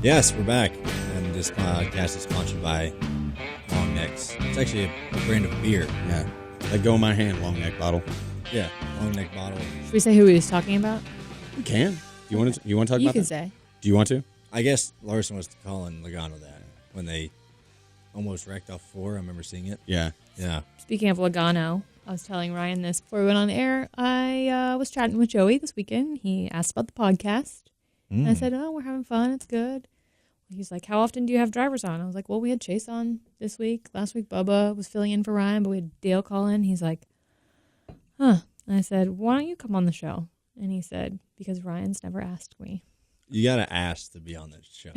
Yes, we're back, and this podcast is sponsored by Long Necks. It's actually a brand of beer. Yeah. Let go of my hand, long neck bottle. Yeah, long neck bottle. Should we say who he was talking about? You can. You want to talk about that? You can say. Do you want to? I guess Larson was calling Logano that when they almost wrecked off 4. I remember seeing it. Yeah. Yeah. Speaking of Logano, I was telling Ryan this before we went on the air. I was chatting with Joey this weekend. He asked about the podcast. And I said, oh, we're having fun. It's good. He's like, how often do you have drivers on? I was like, well, we had Chase on this week. Last week, Bubba was filling in for Ryan, but we had Dale call in. He's like, huh. And I said, why don't you come on the show? And he said, because Ryan's never asked me. You got to ask to be on this show.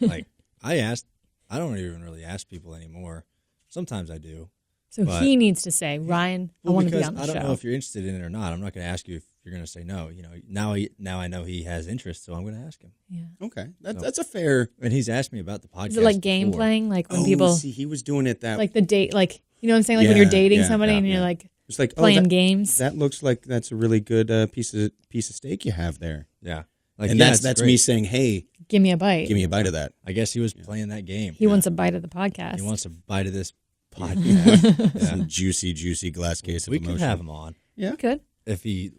Like, I asked. I don't even really ask people anymore. Sometimes I do. So he needs to say, Ryan, I want to be on the show. I don't know if you're interested in it or not. I'm not going to ask you if you're going to say no. You know, now I know he has interest, so I'm going to ask him. Yeah. Okay. That's a fair. And he's asked me about the podcast. Is it like game playing? Like when people. See, he was doing it that Like the date, like, you know what I'm saying? Like when you're dating somebody and you're like it's like playing games. That looks like that's a really good piece of steak you have there. Yeah. Like, and that's me saying, hey. Give me a bite. Give me a bite of that. I guess he was playing that game. He wants a bite of the podcast. He wants a bite of this podcast. Some juicy glass case of we emotion. could have him on. Yeah. We could. If he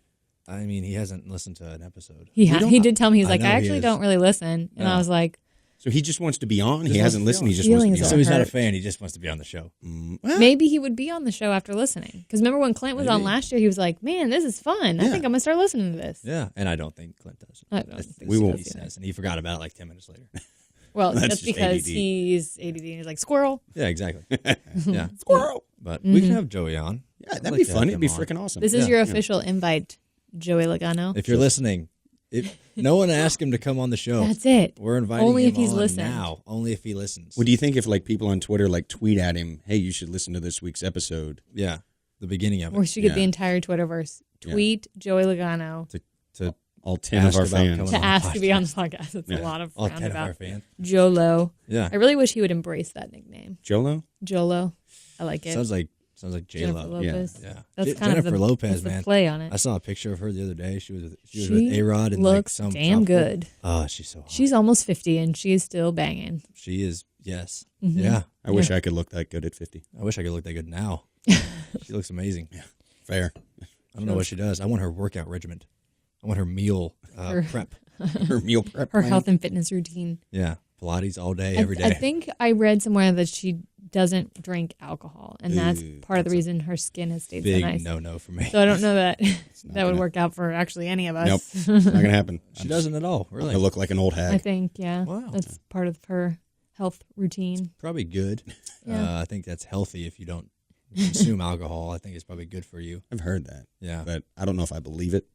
hasn't listened to an episode. He did tell me, he's like, I actually is. don't really listen. And I was like. So he just wants to be on? He hasn't listened, he just Feelings wants to be on. So he's not a fan, he just wants to be on the show. Maybe he would be on the show after listening. Because remember when Clint was on last year, he was like, man, this is fun. I think I'm going to start listening to this. Yeah, and I don't think Clint does. I don't think we won't. He says, and he forgot about it like 10 minutes later. Well, That's that's just because ADD. he's ADD and he's like, squirrel. Yeah, exactly. Yeah, Squirrel. but we can have Joey on. Yeah, I'd that'd like be to fun. have It'd be him on. freaking awesome. This is your official invite, Joey Logano. If you're listening, no one asked him to come on the show. That's it. We're inviting Only him if he's on listened. now. Only if he listens. What do you think if like people on Twitter like tweet at him, hey, you should listen to this week's episode? Yeah, the beginning of it. We should get the entire Twitterverse. Tweet Joey Logano to All 10 of ask our about fans. coming to on the ask to be on the podcast. podcast. It's a lot of All 10 of our roundabout. fans. Jolo. Yeah. I really wish he would embrace that nickname. Jolo? Jolo. I like it. Sounds like Jennifer J-Lo. Lopez. Yeah. That's kind Jennifer of the, Lopez, that's the man. play on it. I saw a picture of her the other day. She was with She A-Rod and looks like some damn couple. good. Oh, she's so hot. She's almost 50 and she's still banging. She is, yes. Mm-hmm. Yeah. I wish I could look that good at 50. I wish I could look that good now. She looks amazing. Yeah. Fair. I don't know what she does. I want her workout regimen. I want her meal prep. Her meal prep. Her plan. health and fitness routine. Yeah. Pilates all day, every day. I think I read somewhere that she doesn't drink alcohol, and that's part of the reason her skin has stayed Big so nice. no for me. So I don't know that that would work out for actually any of us. Nope. It's not going to happen. She doesn't at all, really. I look like an old hag. I think, yeah. Wow. That's part of her health routine. Probably good. Yeah. I think that's healthy if you don't consume alcohol. I think it's probably good for you. I've heard that. Yeah. But I don't know if I believe it.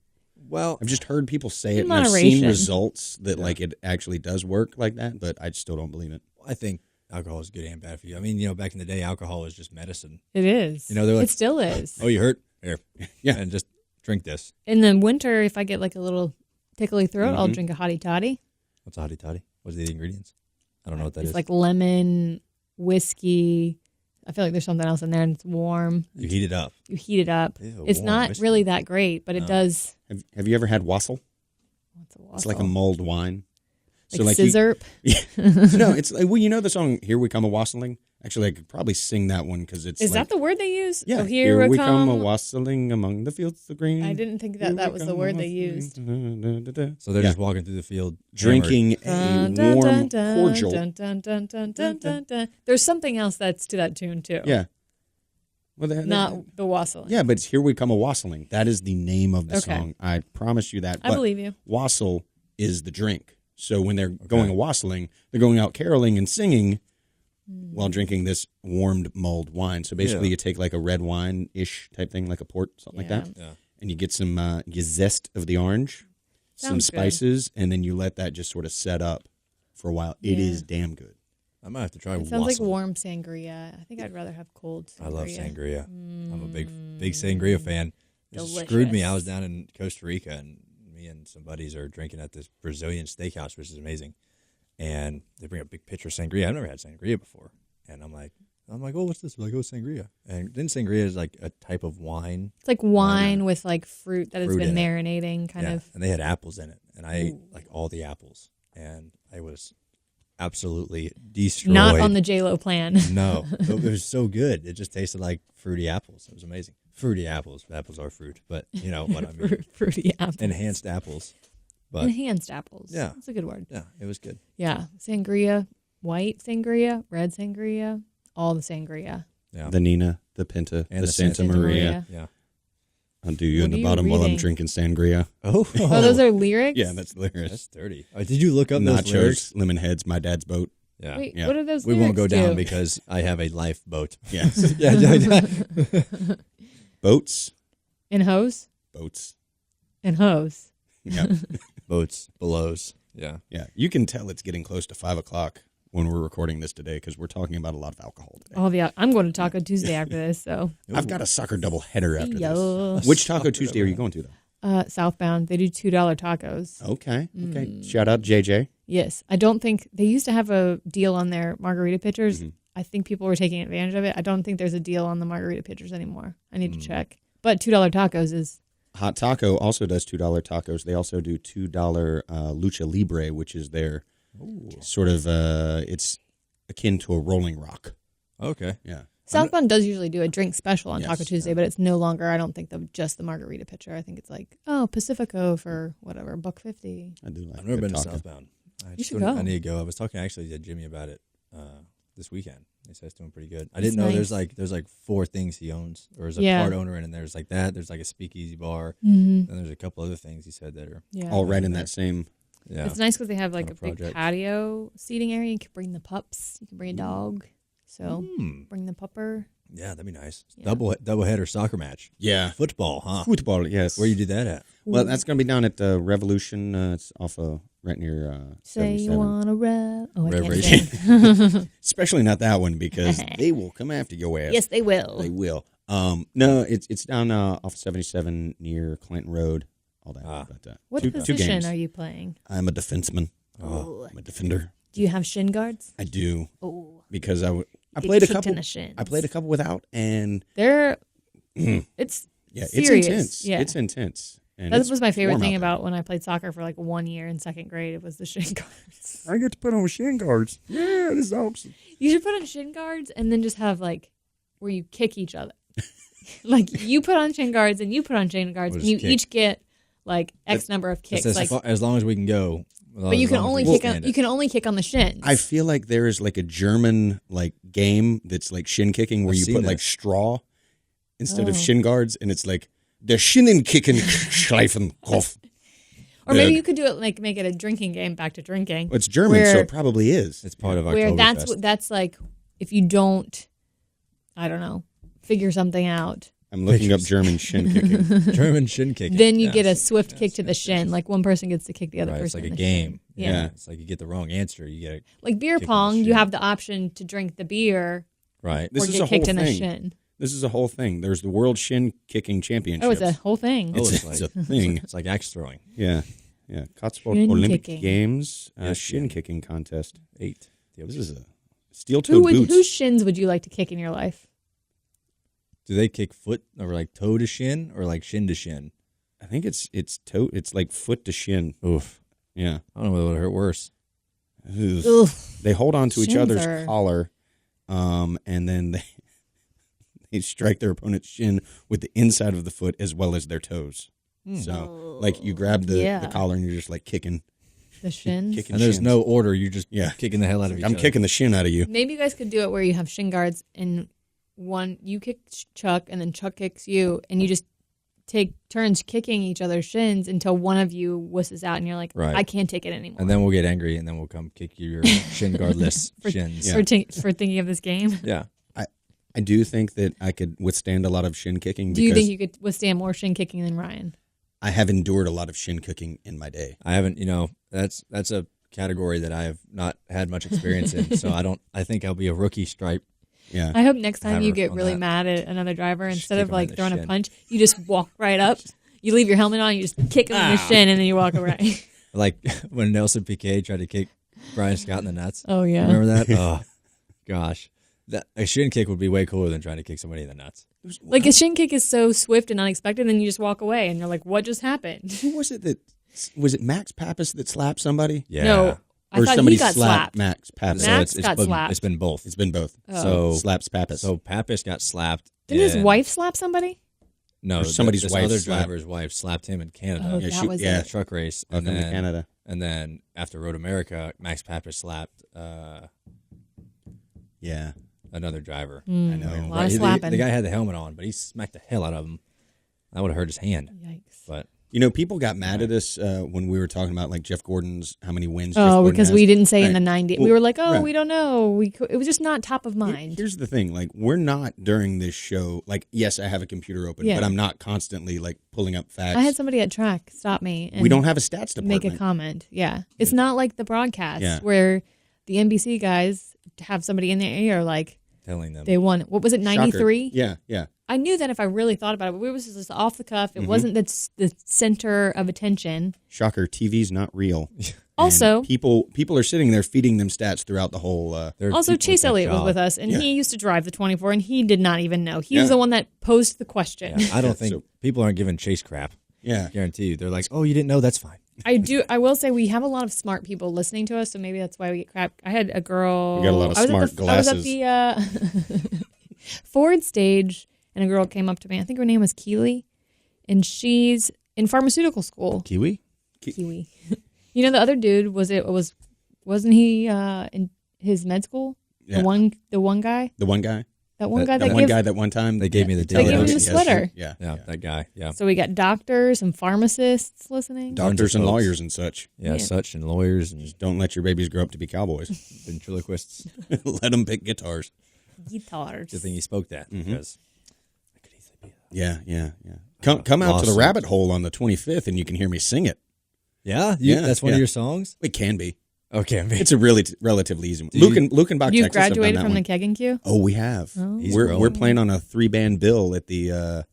Well, I've just heard people say it, In and I've seen moderation. results that like it actually does work like that, but I still don't believe it. I think alcohol is good and bad for you. I mean, back in the day, alcohol was just medicine. It is. They're like, it still is. oh, you hurt? Here. Yeah. And just drink this. In the winter, if I get like a little tickly throat, I'll drink a hottie toddy. What's a hottie toddy? What's the ingredients? I don't know what that It's is. like lemon, whiskey. I feel like there's something else in there, and it's warm. You heat it up. You heat it up. Ew, It's warm not whiskey. really that great, but it does. Have you ever had wassail? What's a It's like a waffle? mulled wine. Like you- scissor. no, it's like, well, you know the song "Here We Come a Wassailing." Actually, I could probably sing that one because it's. Is like, that the word they use? Yeah. Oh, here we come. a wassailing among the fields of green. I didn't think Here that we was the come word a they used. wassailing. So they're just walking through the field Drinking a warm cordial. Dun, dun, dun, dun, dun, dun, dun. There's something else that's to that tune too. Yeah. Well, Not the wassailing. Yeah, but it's "Here We Come a Wassailing." That is the name of the Okay. song. I promise you that. I But believe you. Wassail is the drink. So when they're going a wassailing, they're going out caroling and singing while drinking this warmed mulled wine. So basically, you take like a red wine-ish type thing, like a port, something like that, and you get some you zest of the orange, some Sounds good. spices, and then you let that just sort of set up for a while. It is damn good. I might have to try It sounds like wassail. warm sangria. I think I'd rather have cold sangria. I love sangria. I'm a big sangria fan. It Delicious. screwed me. I was down in Costa Rica, and me and some buddies are drinking at this Brazilian steakhouse, which is amazing. And they bring a big pitcher of sangria. I've never had sangria before. And I'm like, oh, what's this? They're like, oh, sangria. And then sangria is like a type of wine. It's like wine with like fruit that has Fruit been in it. marinating, kind of. And they had apples in it. And I ate like all the apples. And I was absolutely destroyed. Not on the J-Lo plan. No, it was so good. It just tasted like fruity apples. It was amazing. Fruity apples. Apples are fruit, but you know what I mean. Fruity apples. Enhanced apples. But Enhanced apples. Yeah. That's a good word. yeah, it was good. Yeah. Sangria, white sangria, red sangria, all the sangria. Yeah. The Nina, the Pinta, And the the Santa Santa Maria. Maria. Yeah. I'll do you What in are the you bottom while I'm reading? drinking sangria. Oh, Oh, those are lyrics? Yeah, that's lyrics. that's dirty. Oh, did you look up those lyrics? Nachos, lemon heads, my dad's boat. Yeah. Wait, Yeah. what are those We lyrics won't go down do? because I have a lifeboat. Yes. yeah. Boats. And hose? Boats. And hose. Yeah. Boats, belows. Yeah. Yeah. You can tell it's getting close to 5 o'clock when we're recording this today because we're talking about a lot of alcohol today. Oh, yeah. I'm going to Taco Tuesday after this, so. I've got a soccer doubleheader after Yo. this. Which Taco Tuesday are you going to, though? Southbound, they do $2 tacos. Okay. Okay. Shout out JJ. Yes. I don't think they used to have a deal on their margarita pitchers. I think people were taking advantage of it. I don't think there's a deal on the margarita pitchers anymore. I need to check. But $2 tacos is. Hot Taco also does $2 tacos. They also do $2 Lucha Libre, which is their sort of, it's akin to a Rolling Rock. Okay. Yeah. Southbound does usually do a drink special on Yes, Taco Tuesday, but it's no longer, I don't think, just the margarita pitcher. I think it's like, Pacifico for whatever, $1.50. I do like I've never good been taco. to Southbound. You should go. I need to go. I was talking actually to Jimmy about it this weekend. He said it's doing pretty good. I It's didn't know nice. there's like 4 things he owns, or is a Yeah. part owner in, and there's like that. There's like a speakeasy bar, Mm-hmm. and there's a couple other things he said that are Yeah. All right in that same. yeah. It's nice because they have like Kind a of big project. patio seating area. You can bring the pups. You can bring a dog. So Hmm. bring the pupper. Yeah, that'd be nice. Yeah. Double header soccer match. Yeah. Football, huh? Football, yes. Where you do that at? Well, that's going to be down at Revolution. It's off of right near Say you 77. want to rev. Oh, I can't Reverend. sing. Especially not that one because they will come after your ass. Yes, they will. They will. No, it's down off 77 near Clinton Road. All that. Ah. But, What two position games. are you playing? I'm a defenseman. Oh. I'm a defender. Do you have shin guards? I do Oh, because I get played a kicked couple. in the shins. I played a couple without, and They're. Mm. It's yeah, serious. it's intense. Yeah. It's intense. And that it's was my favorite warm thing out there. about when I played soccer for like 1 year in second grade. It was the shin guards. I get to put on shin guards. Yeah, this is awesome. You should put on shin guards and then just have like where you kick each other. Like you put on shin guards and you put on shin guards We'll and you just kick. each get like X number of kicks. Just Like, as long as we can go. but you can only kick on you can only kick on the shins. I feel like there is like a German like game that's like shin kicking where I've you seen put like this. straw instead of Oh. shin guards, and it's like der Schinnenkicken schleifen Kopf. or maybe you could do it like make it a drinking game. Back to drinking. Well, it's German, so Where- it probably is. It's part of where Oktoberfest. that's like if you don't, I don't know, figure something out. I'm looking up Pictures. German shin kicking. German shin kicking. Then you get a Yes. swift kick to the shin. Like one person gets to kick the other Right, it's person. like in a the game. shin. Yeah. Yeah. It's like you get the wrong answer, you get Like beer Kick in the pong, you shin. have the option to drink the beer right. This or is get a kicked whole in the thing. shin. This is a whole thing. There's the World Shin Kicking Championships. Oh, it's a whole thing. Oh, It's, it's it's like- a thing. It's like axe throwing. Yeah, yeah. Cotswold Shin Olympic kicking. Games Yes, shin yeah. kicking contest. 8. This is a steel-toed boots. Whose shins would you like to kick in your life? Do they kick foot or like toe to shin or like shin to shin? I think it's toe. It's like foot to shin. Oof. Yeah. I don't know what would hurt worse. Ugh. Ugh. They hold on to each Shins other's are- collar, and then they strike their opponent's shin with the inside of the foot as well as their toes. So, like, you grab the Yeah. collar and you're just like kicking The shins. kicking. And there's shins. no order. You're just Yeah. kicking the hell out of each I'm other. kicking the shin out of you. Maybe you guys could do it where you have shin guards and one you kick Chuck and then Chuck kicks you and you just take turns kicking each other's shins until one of you wusses out and you're like, Right. I can't take it anymore. And then we'll get angry and then we'll come kick your shin guardless For- shins. Yeah. for thinking of this game. Yeah. I do think that I could withstand a lot of shin kicking Do you because think you could withstand more shin kicking than Ryan? I have endured a lot of shin kicking in my day. I haven't, that's a category that I have not had much experience in. So I think I'll be a rookie stripe. Yeah. I hope next time you Hammer get on really that. mad at another driver, Just instead kick of him in like the throwing a shin. punch, you just walk right up. You leave your helmet on, you just kick him in the shin, and then you walk away. Like when Nelson Piquet tried to kick Brian Scott in the nuts. Oh yeah. Remember that? Oh, gosh. A shin kick would be way cooler than trying to kick somebody in the nuts. Like a shin kick is so swift and unexpected, and you just walk away, and you're like, "What just happened?" Who was it that was it Max Pappas that slapped somebody? Yeah. No, I Or thought somebody he got slapped slapped. Max Pappas. So Max it's got been, slapped. It's been both. It's been both. Oh. So Slaps Pappas. So Pappas got slapped. Didn't his and- wife slap somebody? No, Or somebody's this wife other slapped- driver's wife slapped him in Canada. Oh, Yeah, that she- was yeah. it. Truck race, Welcome to Canada. and then after Road America, Max Pappas slapped Yeah. another driver. I know. A lot of The- slapping. The guy had the helmet on, but he smacked the hell out of him. That would have hurt his hand. Yikes. But You know, people got mad at us when we were talking about like Jeff Gordon's how many wins. Jeff Oh, Gordon because has. we didn't say in Right. the 90s. Well, We were like, oh, right. we don't know. It was just not top of mind. Here's the thing: like, we're not during this show. Like, yes, I have a computer open, Yeah. but I'm not constantly like pulling up facts. I had somebody at track stop me and we don't have a stats department. make a comment. Yeah. It's not like the broadcast Yeah. where the NBC guys have somebody in their ear like telling them. they won. What was it, 93? Yeah, yeah. I knew that if I really thought about it, but it was just off the cuff. It wasn't the center of attention. Shocker. TV's not real. Also- And people are sitting there feeding them stats throughout the whole. They're Also, people Chase with that Elliott was job. with us, and Yeah. he used to drive the 24, and he did not even know. He was Yeah. the one that posed the question. Yeah, I don't think So- people aren't giving Chase crap. Yeah. Guarantee you. They're like, oh, you didn't know? That's fine. I will say we have a lot of smart people listening to us, so maybe that's why we get crap. I had a girl. We got a lot of I was smart at the, I was at the Ford stage, and a girl came up to me. I think her name was Keely, and she's in pharmaceutical school. Kiwi? Kiwi. You know, the other dude wasn't he in his med school? Yeah. The one guy. The one guy. That one guy That that One gave. guy that one time They gave me the They gave him the Yes, sweater. Yeah. Yeah, that guy. Yeah. So we got doctors and pharmacists listening. Doctors and folks. lawyers and such. Yeah, Yeah. such and lawyers and Don't let your babies grow up to be cowboys. ventriloquists. Let them pick guitars. Guitars. Good thing you spoke that because I could easily be that. Yeah, yeah, yeah. Come out to the Lawsuit. rabbit hole on the 25th, and you can hear me sing it. Yeah, Yeah, that's one yeah. of your songs. It can be. Okay, It's a really relatively easy one. Do you- Luke and Bach, You've Texas, have done graduated that from one. the keg and Q? Oh, we have. Oh. He's We're growing. playing on a 3-band bill at the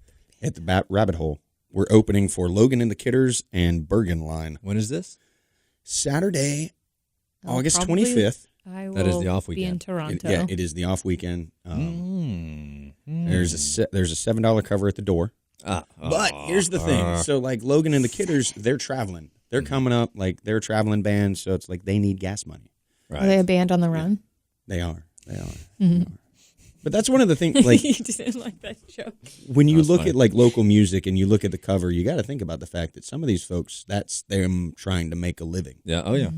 rabbit hole. We're opening for Logan and the Kidders and Bergen Line When is this? Saturday, I'll August probably- 25th. I will That is the off be in weekend. Toronto. It is the off weekend. There's Mm. there's a $7 cover at the door. But here's the thing. So like Logan and the Kidders, they're traveling. They're coming up like they're a traveling band, so it's like they need gas money. Right. Are they a band on the run? They are. They are. But that's one of the things like You didn't like that joke. when you That's look fine. at like local music and you look at the cover, you got to think about the fact that some of these folks, that's them trying to make a living. Yeah. Oh yeah.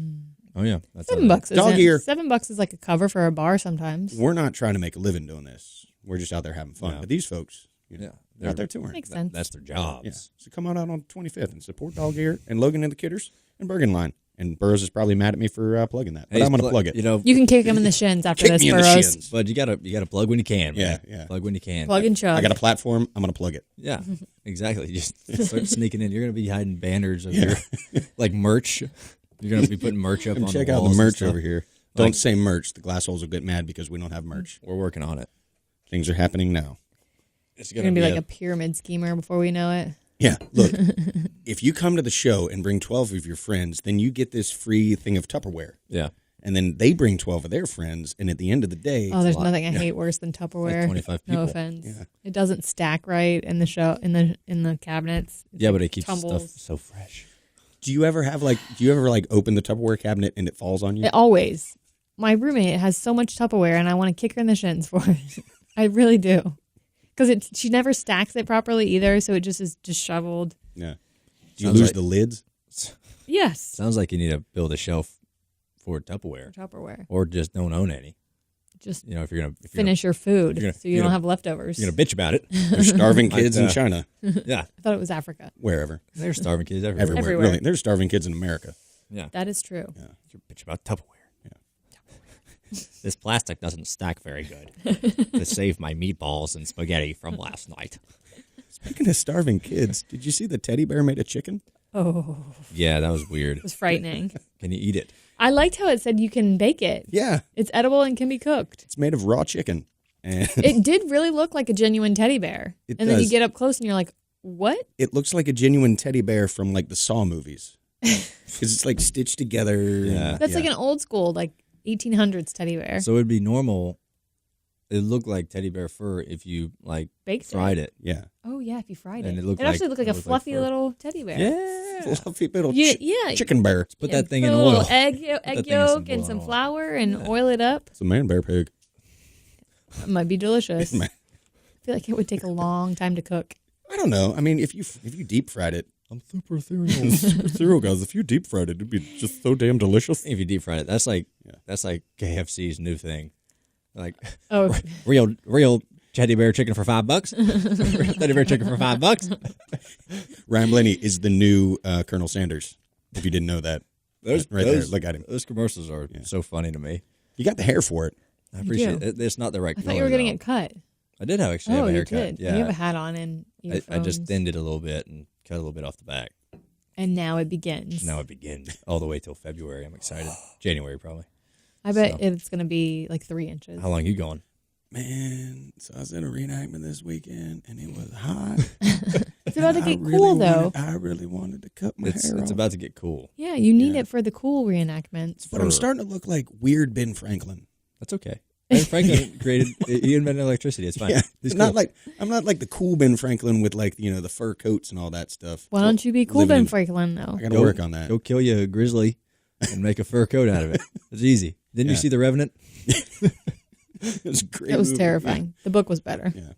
Oh yeah. That's $7 Dog isn't- ear. $7 is like a cover for a bar sometimes. We're not trying to make a living doing this. We're just out there having fun. Yeah. But these folks, you know, Yeah. they're out there touring. Makes sense. That's their jobs. Yeah. So come on out on the 25th and support Dog Ear and Logan and the Kidders and Bergen Line. And Burroughs is probably mad at me for plugging that, but Hey, I'm going to plug it. You know, You can kick him in the shins after Kick this, me in the Burroughs. shins. but you gotta plug when you can. Man. Yeah, yeah. Plug when you can. Plug and chug. I got a platform. I'm going to plug it. Yeah. Exactly. You just start sneaking in. You're gonna be hiding banners of your like merch. You're gonna be putting merch up And on check the out the walls and merch stuff. over here. Don't say merch. The glass holes will get mad because we don't have merch. We're working on it. Things are happening now. It's You're going to be like a pyramid schemer before we know it. Yeah, look, if you come to the show and bring 12 of your friends, then you get this free thing of Tupperware. yeah. And then they bring 12 of their friends, and at the end of the day, Oh, there's nothing I hate worse than Tupperware. 25 No people. offense. Yeah. It doesn't stack right in the show in the cabinets. Yeah, but it keeps tumbles. stuff so fresh. do you ever open the Tupperware cabinet and it falls on you? It always. My roommate has so much Tupperware, and I want to kick her in the shins for it. I really do, because she never stacks it properly either, so it just is disheveled. Yeah. Do you Sounds lose like- the lids? Yes, Sounds like you need to build a shelf for Tupperware, Tupperware. or just don't own any. Just You know, if you're gonna finish your food, you're gonna- so you you're don't gonna- have leftovers. you're gonna bitch about it. There's starving kids in Like, China, Yeah, I thought it was Africa. wherever, there's starving kids everywhere. everywhere. Really, there's starving kids in America. Yeah, That is true. you bitch about Tupperware. Yeah. This plastic doesn't stack very good to save my meatballs and spaghetti from last night. Speaking of starving kids, did you see the teddy bear made a chicken? Oh, Yeah, that was weird. it was frightening. Can you eat it? I liked how it said you can bake it. Yeah, It's edible and can be cooked. it's made of raw chicken. And It did really look like a genuine teddy bear. It and then you does. get up close and you're like, what? it looks like a genuine teddy bear from like the Saw movies. Because it's like stitched together. Yeah. That's like an old school, like 1800s teddy bear. So it'd be normal looked like teddy bear fur if you like Baked fried it. Yeah. Oh yeah, if you fried And it, it looked actually like- looked like a it looked like fluffy fur. little teddy bear. Yeah. Fluffy little Yeah. chicken bear. Put Yeah, that thing put in a little oil. egg that thing in some yolk and boiling some oil. flour and oil it up. It's a man bear pig. It might be delicious. Man. I feel like it would take a long time to cook. I don't know. I mean, if you deep fried it, I'm super ethereal. cereal guys. If you deep fried it, it'd be just so damn delicious. If you deep fry it, that's like KFC's new thing. Like Oh, real teddy bear chicken for $5. Teddy bear chicken for $5. Ryan Blaney is the new Colonel Sanders. If you didn't know that, right there. Look at him. Those commercials are so funny to me. You got the hair for it. I appreciate it. It's not the right I color. thought you were getting though. it cut. I did have Oh, a you haircut. did. Yeah, And you have a hat on and I just earphones. thinned it a little bit and cut a little bit off the back. And now it begins. Now it begins all the way till February. I'm excited. January probably. I bet So. it's going to be like 3 inches. How long you going? Man, so I was in a reenactment this weekend, and it was hot. It's about to And get cool, though. I really wanted to cut my It's hair off. about to get cool. Yeah, you need Yeah. it for the cool reenactments. But I'm starting to look like weird Ben Franklin. That's okay. Ben Franklin he invented electricity. It's fine. Yeah, He's it's not cool. like I'm not like the cool Ben Franklin with like the fur coats and all that stuff. Why don't you be cool, Living Ben in- Franklin, though? I got to work on that. Go kill you a grizzly and make a fur coat out of it. It's easy. Didn't you Yeah. see The Revenant? It was a great. It was movie. terrifying. The book was better. Yeah,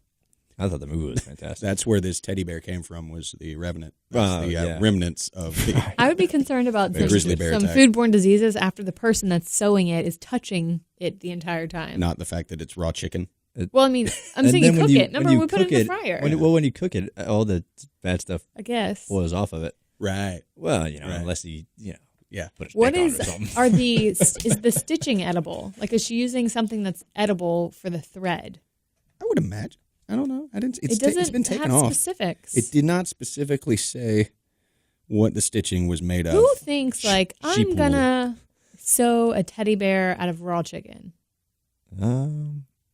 I thought the movie was fantastic. that's where this teddy bear came from. Was the Revenant? That's the yeah. remnants of the. I would be concerned about some, grizzly bear some attack. foodborne diseases after the person that's sewing it is touching it the entire time. Not the fact that it's raw chicken. Well, I mean, I'm And saying you then when cook it. Remember, when you we put it cook in the fryer. When you cook it, all the bad stuff I guess. boils off of it. Right. Well, Right. unless you Yeah. put a stick What on is it or something. is the stitching edible? Like, is she using something that's edible for the thread? I would imagine. I don't know. I didn't. It doesn't it's been taken have off. specifics. It did not specifically say what the stitching was made of. Who thinks like sheep I'm gonna sew a teddy bear out of raw chicken?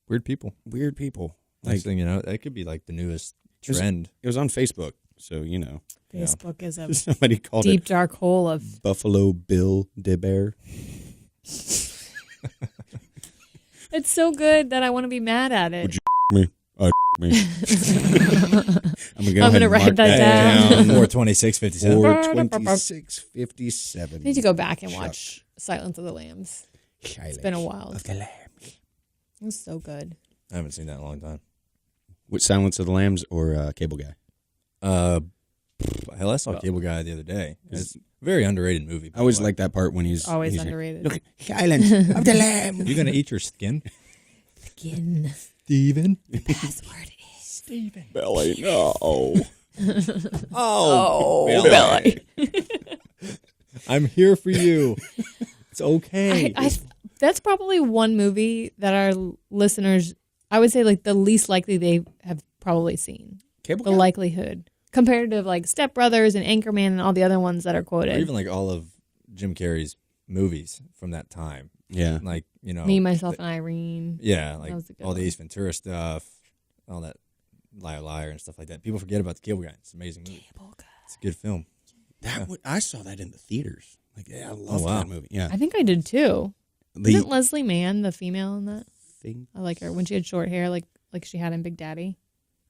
Weird people. Weird people. Next thing you know, that could be like the newest trend. It was on Facebook, so Yeah. Facebook is a somebody called deep it dark hole of. Buffalo Bill de Bear. It's so good that I want to be mad at it. Would Me. Me. I'm gonna write that down. 426.57. 426.57. I need to go back and watch Silence of the Lambs. It's been a while. Of the Lamb. It was so good. I haven't seen that in a long time. With Silence of the Lambs or Cable Guy? Hell, I saw Cable Guy the other day. It's a very underrated movie. I always like that part when he's Always he's underrated. Look, Silence of the Lamb. You gonna eat your skin, Skin. Steven? Password is Belly, no. oh belly. I'm here for you. It's okay. That's probably one movie that our listeners, I would say, like the least likely they have probably seen. Cable The Guy? likelihood compared to like Step Brothers and Anchorman and all the other ones that are Or quoted. even like all of Jim Carrey's movies from that time. Yeah. Like, Me, Myself, and Irene. yeah, like That was a good all the one. Ace Ventura stuff, all that Liar Liar and stuff like that. People forget about the Cable Guy. It's an amazing movie. It's a good film. I saw that in the theaters. Like, yeah, I love wow. that movie. Yeah. I think I did too. The Isn't Leslie Mann the female in that? thing. I like her when she had short hair, like she had in Big Daddy.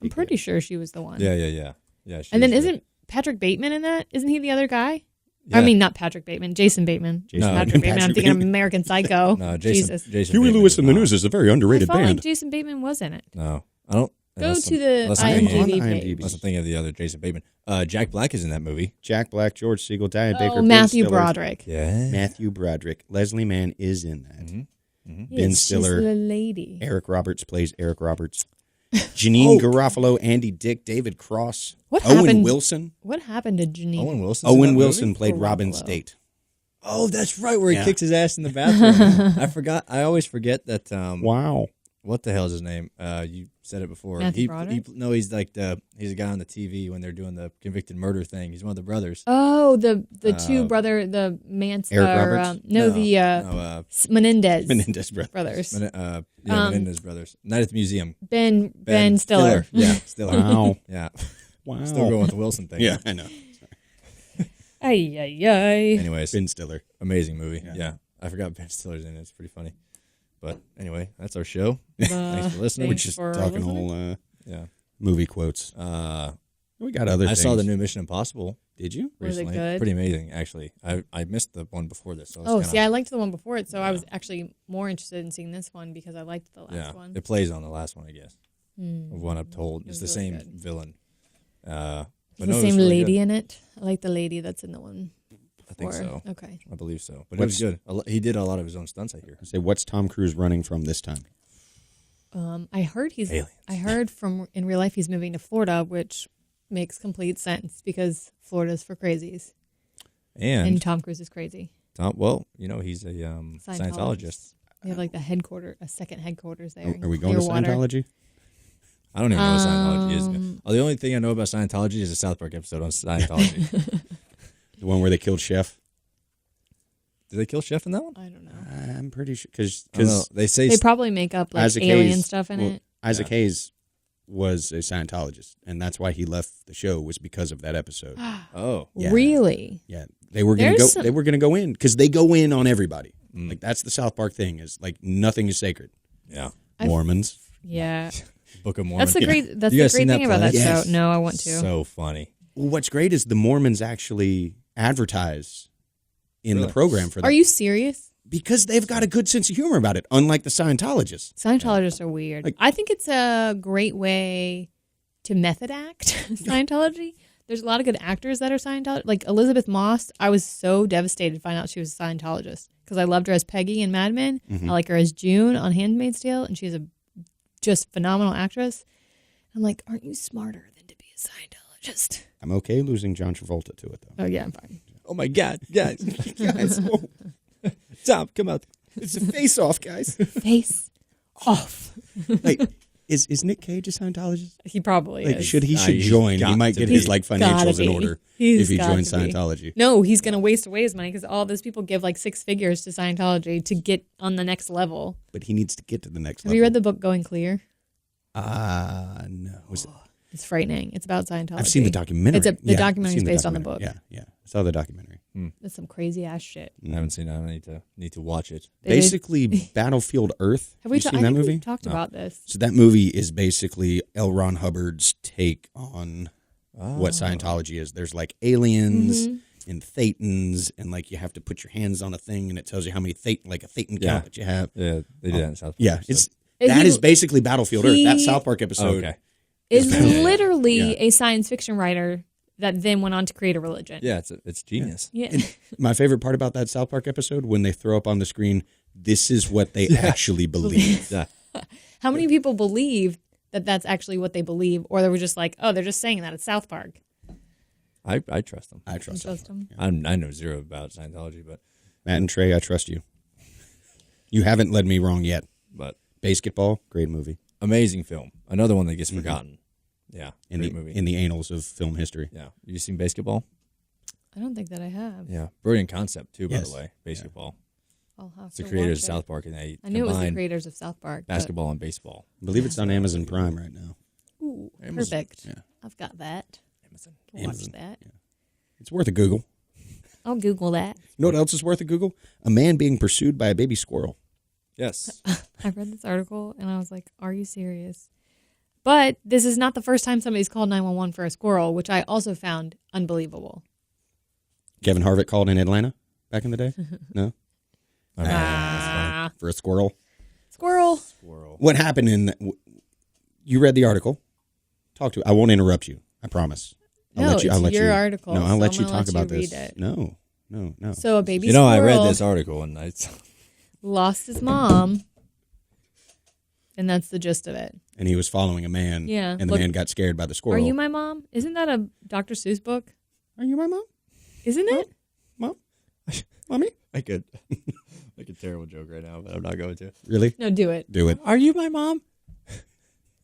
I'm pretty sure she was the one. Yeah. She And then was isn't Patrick Bateman in that? Isn't he the other guy? Yeah. I mean, not Patrick Bateman. Jason Bateman. Jason Patrick Bateman. I'm Patrick thinking of Bateman. American Psycho. No, Jason. Jesus. Jason Huey Bateman Lewis is and the not. News is a very I underrated felt band. like Jason Bateman was in it. No, I don't. Go unless to the unless I'm thinking- IMDb on page. IMDb. Unless I'm thinking of the other Jason Bateman. Jack Black is in that movie. Jack Black, George Siegel, Diane Baker, Oh, Ben Matthew Stiller. Broderick. Yeah. Matthew Broderick. Leslie Mann is in that. Mm-hmm. Ben Yes, Stiller. She's the lady. Eric Roberts plays Eric Roberts. Janine Garofalo, Andy Dick, David Cross, What Owen happened? Wilson. What happened to Janine? Owen Wilson. Owen Wilson played Robin Garoppolo. State. Oh, that's right. Where he Yeah. kicks his ass in the bathroom. I forgot. I always forget that. Wow. What the hell is his name? You said it before. Matthew He, Broderick? no, he's like he's a guy on the TV when they're doing the convicted murder thing. He's one of the brothers. Oh, the two brother, the Manson. Eric Roberts? Menendez. Menendez brother. brothers. Menendez brothers. Night at the Museum. Ben Stiller. Yeah, Stiller. Wow. Yeah, Wow. still going with the Wilson thing. Yeah, I know. Ay, ay, ay. Anyways, Ben Stiller. amazing movie. Yeah. Yeah. I forgot Ben Stiller's in it. It's pretty funny. But anyway, that's our show. Thanks for listening. We're just talking all movie quotes. We got other things. I saw the new Mission Impossible. Did you? Recently. Was it good? Pretty amazing, actually. I missed the one before this. So I liked the one before it, so I was actually more interested in seeing this one because I liked the last one. It plays on the last one, I guess. Of one I'm told. It's the really same good. villain. Is the same lady in it? I like the lady that's in the one. I think so. Okay. I believe so. But it was good. He did a lot of his own stunts, I hear. Say, what's Tom Cruise running from this time? I heard Aliens. I heard from in real life he's moving to Florida, which makes complete sense because Florida's for crazies. And Tom Cruise is crazy. He's a Scientologist. We have like a second headquarters there. Are we going to Scientology? I don't even know what Scientology is. The only thing I know about Scientology is a South Park episode on Scientology. The one where they killed Chef? Did they kill Chef in that one? I don't know. I'm pretty sure. Because they say they probably make up like Isaac alien Hayes, stuff in it. Isaac Hayes was a Scientologist, and that's why he left the show, was because of that episode. Oh. Yeah. Really? Yeah. They were going to go. They were going to go in because they go in on everybody. Like that's the South Park thing. Is like nothing is sacred. Yeah. Mormons. Yeah. Book of Mormon. That's the great. That's You the guys great seen thing that about that Planet? show. No, I want to. So funny. Well, what's great is the Mormons actually advertise in the program for them. Are you serious? Because they've got a good sense of humor about it, unlike the Scientologists. Scientologists are weird. I think it's a great way to method act Scientology. There's a lot of good actors that are Scientologists. Like Elizabeth Moss, I was so devastated to find out she was a Scientologist because I loved her as Peggy in Mad Men. I like her as June on Handmaid's Tale, and she's a just phenomenal actress. I'm like, aren't you smarter than to be a Scientologist? I'm okay losing John Travolta to it, though. Oh, yeah, I'm fine. Oh my God, guys. Guys, Tom, come out. it's a face-off, guys. Face off. Like, is Nick Cage a Scientologist? He probably Like, is. should he's join? He got might to get be. his like Gotta financials in be. order He's if he got joins to be. Scientology. No, he's going to waste away his money because all those people give like 6 figures to Scientology to get on the next level. But he needs to get to the next Have level. you read the book Going Clear? No. It's frightening. It's about Scientology. I've seen the documentary. The documentary is based on the book. Yeah. I saw the documentary. That's some crazy ass shit. I haven't seen it. I need to watch it. Basically, Battlefield Earth. Have we you seen I that think movie? we've talked about this. So that movie is basically L. Ron Hubbard's take on what Scientology is. There's like aliens and thetans, and like you have to put your hands on a thing, and it tells you how many a thetan count that you have. Yeah, they did that in South Park. Yeah, episode. that is basically Battlefield Earth. That South Park episode. Okay. Is Yeah. literally a science fiction writer that then went on to create a religion. Yeah, it's genius. Yeah. And my favorite part about that South Park episode, when they throw up on the screen, this is what they actually believe. Yeah. How many people believe that that's actually what they believe, or they were just like, oh, they're just saying that it's South Park? I trust them. I trust them. them. I know zero about Scientology, but Matt and Trey, I trust you. You haven't led me wrong yet. Basketball, great movie. Amazing film. Another one that gets forgotten. Yeah, great movie. In the annals of film history. Yeah, you seen Basketball? I don't think that I have. Yeah, brilliant concept too. By Yes. the way, Basketball. I'll have It's the to creators watch of South Park, and they I knew it was the combined creators of South Park. but- basketball and baseball. I believe it's on Amazon Prime right now. Ooh, Amazon. perfect. Yeah. I've got that. Amazon. Watch Amazon. that. It's worth a Google. I'll Google that. You know what else is worth a Google? A man being pursued by a baby squirrel. Yes. I read this article and I was like, are you serious? But this is not the first time somebody's called 911 for a squirrel, which I also found unbelievable. Kevin Harvick called in Atlanta back in the day? No? Ah, For a squirrel? squirrel. Squirrel. What happened you read the article? Talk to I won't interrupt you. I promise. No, it's your article, No, I'll so let I'm you gonna talk let you about this. read it. No. So a baby You know, squirrel I read this article and I. lost his mom, and that's the gist of it. And he was following a man. Yeah. And the man got scared by the squirrel. Are you my mom? Isn't that a Dr. Seuss book? Are you my mom? Isn't it? Mom? Mommy? I could make a terrible joke right now, but I'm not going to. Really? No, do it. Do it. Are you my mom?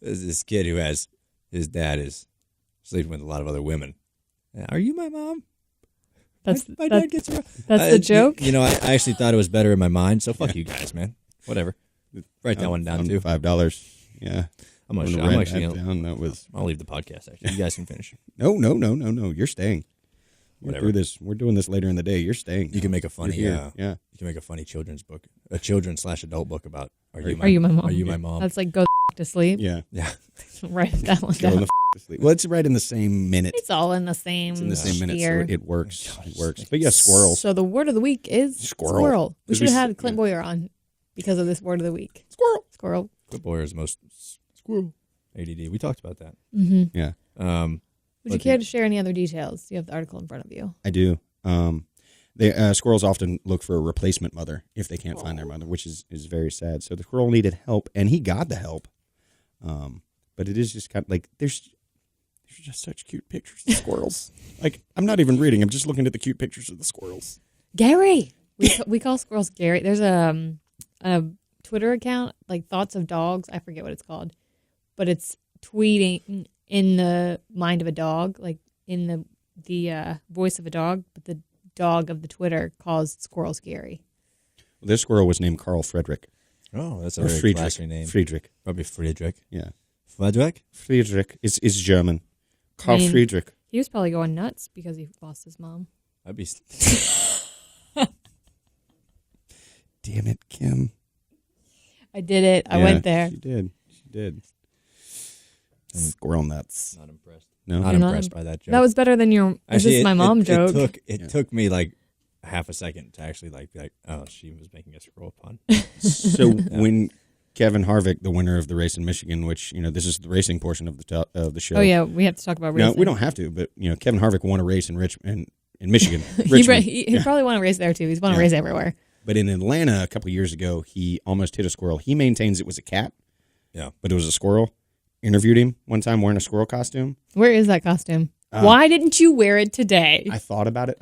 There's this kid who has his dad is sleeping with a lot of other women. Are you my mom? That's My dad gets around. that's the joke. You know, I actually thought it was better in my mind. So fuck you guys, man. Whatever. Write that one down too. $5. Yeah. I'm When actually I read gonna, that down, that was I'll leave the podcast. Actually, you guys can finish. No. You're staying. whatever. We're doing this later in the day. You're staying. You can make a funny, yeah. You can make a funny children's book, a children/adult book about Are you my mom? Are you my mom? That's like go to sleep. Yeah. Yeah. Write that one Go down. the to sleep. Well, it's right in the same minute. It's all in the same. It's in the same minute, sphere. so it works. It works. But yeah, squirrels. So the word of the week is Squirrel. We should have had Clint Boyer on because of this word of the week. Squirrel. Clint Boyer is most squirrel. ADD. We talked about that. Mm-hmm. Yeah. Would you care to share any other details? You have the article in front of you. I do. Squirrels often look for a replacement mother if they can't find their mother, which is very sad. So the squirrel needed help, and he got the help. But it is just kind of like there's just such cute pictures of squirrels. Like I'm not even reading; I'm just looking at the cute pictures of the squirrels. Gary. We call squirrels Gary. There's a Twitter account like Thoughts of Dogs. I forget what it's called, but it's tweeting in the mind of a dog, like in the voice of a dog, but the dog of the Twitter calls squirrels Gary. Well, this squirrel was named Carl Frederick. Oh, that's a Or very Friedrich. classy name. Friedrich. Probably Friedrich. Yeah. Friedrich? Friedrich is German. Carl Friedrich. He was probably going nuts because he lost his mom. I'd be. Damn it, Kim. I did it. I went there. She did. Squirrel nuts. Not impressed. No? Not You're not impressed by that joke. That was better than your. This is my mom joke. It took me like half a second to actually be like, oh, she was making a scroll pun. So when Kevin Harvick, the winner of the race in Michigan, which this is the racing portion of the show. Oh yeah, we have to talk about racing. No, we don't have to, but Kevin Harvick won a race in Michigan. he probably won a race there too. He's won a race everywhere. But in Atlanta a couple of years ago, he almost hit a squirrel. He maintains it was a cat. Yeah, but it was a squirrel. Interviewed him one time wearing a squirrel costume. Where is that costume? Why didn't you wear it today? I thought about it.